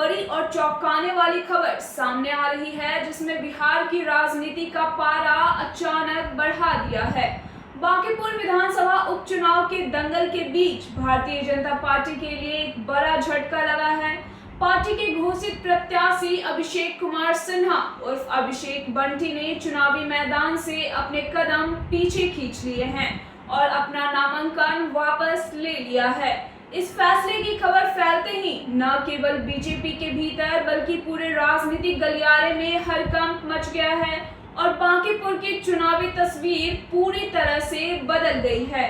बड़ी और चौंकाने वाली खबर सामने आ रही है, जिसमें बिहार की राजनीति का पारा अचानक बढ़ा दिया है। बांकीपुर विधानसभा उपचुनाव के दंगल के बीच भारतीय जनता पार्टी के लिए एक बड़ा झटका लगा है। पार्टी के घोषित प्रत्याशी अभिषेक कुमार सिन्हा उर्फ अभिषेक बंटी ने चुनावी मैदान से अपने कदम पीछे खींच लिए हैं और अपना नामांकन वापस ले लिया है। इस फैसले की खबर फैलते ही न केवल बीजेपी के भीतर बल्कि पूरे राजनीतिक गलियारे में हड़कंप मच गया है और बांकीपुर की चुनावी तस्वीर पूरी तरह से बदल गई है।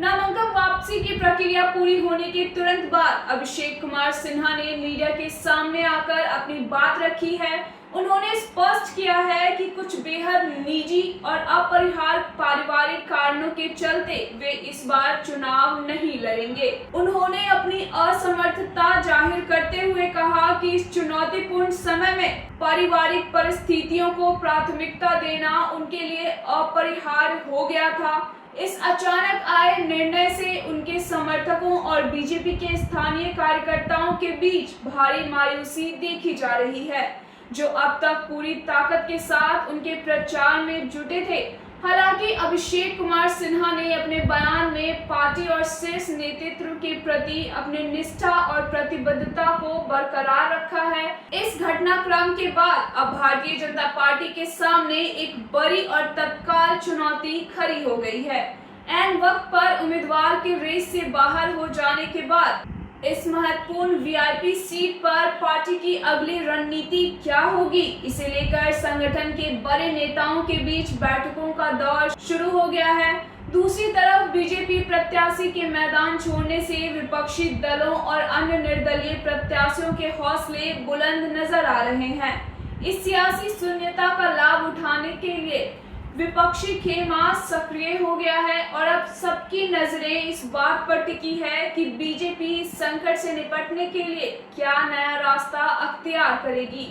नामांकन वापसी की प्रक्रिया पूरी होने के तुरंत बाद अभिषेक कुमार सिन्हा ने मीडिया के सामने आकर अपनी बात रखी है। उन्होंने स्पष्ट किया है कि कुछ बेहद निजी और अपरिहार्य पारिवारिक कारणों के चलते वे इस बार चुनाव नहीं लड़ेंगे। उन्होंने अपनी असमर्थता जाहिर करते हुए कहा कि इस चुनौतीपूर्ण समय में पारिवारिक परिस्थितियों को प्राथमिकता देना उनके लिए अपरिहार्य हो गया था। इस अचानक आए निर्णय से उनके समर्थकों और बीजेपी के स्थानीय कार्यकर्ताओं के बीच भारी मायूसी देखी जा रही है, जो अब तक पूरी ताकत के साथ उनके प्रचार में जुटे थे। हालांकि अभिषेक कुमार सिन्हा ने अपने बयान में पार्टी और शीर्ष नेतृत्व के प्रति अपनी निष्ठा और प्रतिबद्धता को बरकरार रखा है। इस घटनाक्रम के बाद अब भारतीय जनता पार्टी के सामने एक बड़ी और तत्काल चुनौती खड़ी हो गई है। ऐन वक्त पर उम्मीदवार के रेस से बाहर हो जाने के बाद इस महत्वपूर्ण वीआईपी सीट पर पार्टी की अगली रणनीति क्या होगी, इसे लेकर संगठन के बड़े नेताओं के बीच बैठकों का दौर शुरू हो गया है। दूसरी तरफ बीजेपी प्रत्याशी के मैदान छोड़ने से विपक्षी दलों और अन्य निर्दलीय प्रत्याशियों के हौसले बुलंद नजर आ रहे हैं। इस सियासी शून्यता का लाभ उठाने के लिए विपक्षी खेमा सक्रिय हो गया है और अब सबकी नजरें इस बात पर टिकी है कि बीजेपी इस संकट से निपटने के लिए क्या नया रास्ता अख्तियार करेगी।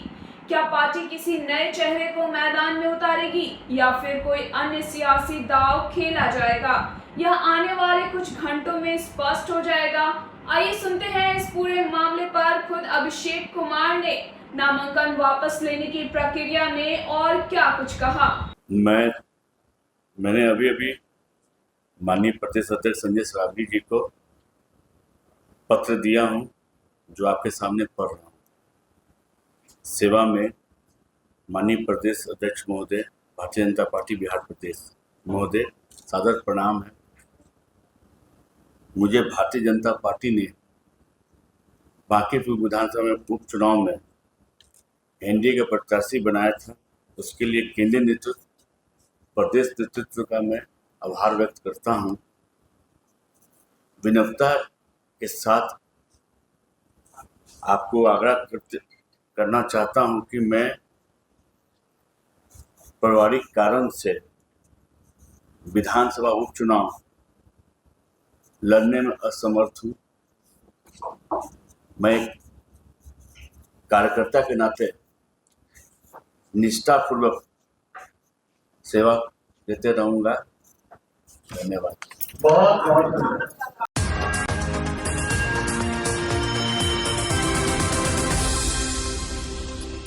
क्या पार्टी किसी नए चेहरे को मैदान में उतारेगी या फिर कोई अन्य सियासी दांव खेला जाएगा? यह आने वाले कुछ घंटों में स्पष्ट हो जाएगा। आइए सुनते हैं इस पूरे मामले पर खुद अभिषेक कुमार ने नामांकन वापस लेने की प्रक्रिया में और क्या कुछ कहा। मैंने अभी माननीय प्रदेश अध्यक्ष संजय सरावगी जी को पत्र दिया हूं, जो आपके सामने पढ़ रहा हूं। सेवा में माननीय प्रदेश अध्यक्ष महोदय, भारतीय जनता पार्टी बिहार प्रदेश महोदय, सादर प्रणाम है। मुझे भारतीय जनता पार्टी ने बांकीपुर विधानसभा में उपचुनाव में एनडीए का प्रत्याशी बनाया था। उसके लिए केंद्रीय नेतृत्व, प्रदेश नेतृत्व का मैं आभार व्यक्त करता हूं। विनम्रता के साथ आपको आग्रह करना चाहता हूं कि मैं पारिवारिक कारण से विधानसभा उपचुनाव लड़ने में असमर्थ हूं। मैं एक कार्यकर्ता के नाते निष्ठापूर्वक सेवा देते रहूंगा। धन्यवाद।